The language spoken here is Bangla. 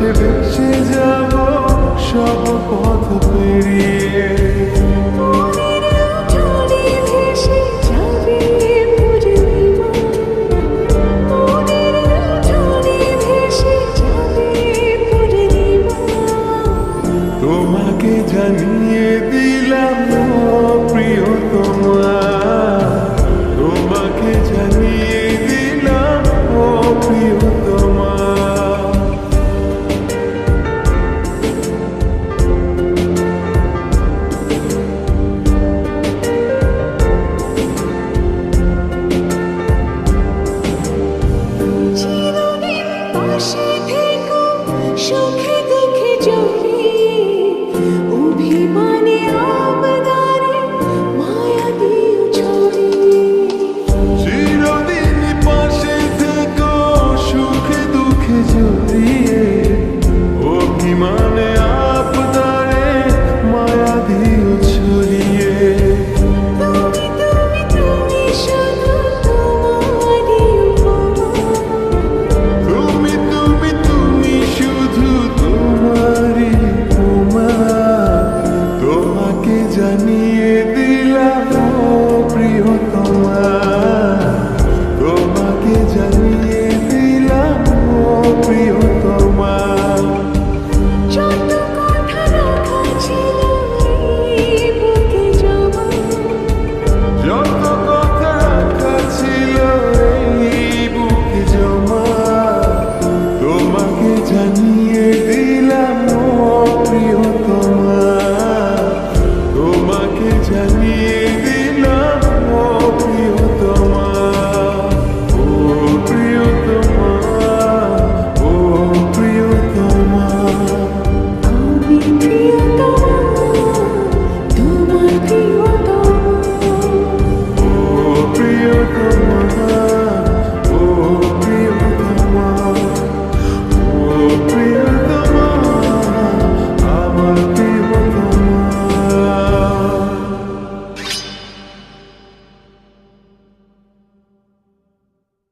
আকাশে ভেসে যাব সব পথ পেরিয়ে। তোমাকে জানিয়ে দিলাম প্রিয়তমা, তোমাকে জানিয়ে দিলাম প্রিয়তমা। সুখে দুঃখে জড়িয়ে অভিমানে আবদারে মায়া দিও ছড়িয়ে। চিরদিন পাশে থেকো সুখে দুঃখে জড়িয়ে, অভিমানে আবদারে মায়া দিও ছড়িয়ে। তুমি তুমি তুমি শুধু তোমারই উপমা, তুমি তুমি তুমি শুধু তোমারই উপমা। তোমাকে জানিয়ে দিলাম প্রিয়তমা, তোমাকে জানিয়ে দিলাম প্রিয়তমা। যত কথা রাখা ছিল এই বুকে জমা, যত কথা রাখা ছিল এই বুকে জমা, তোমাকে জানিয়ে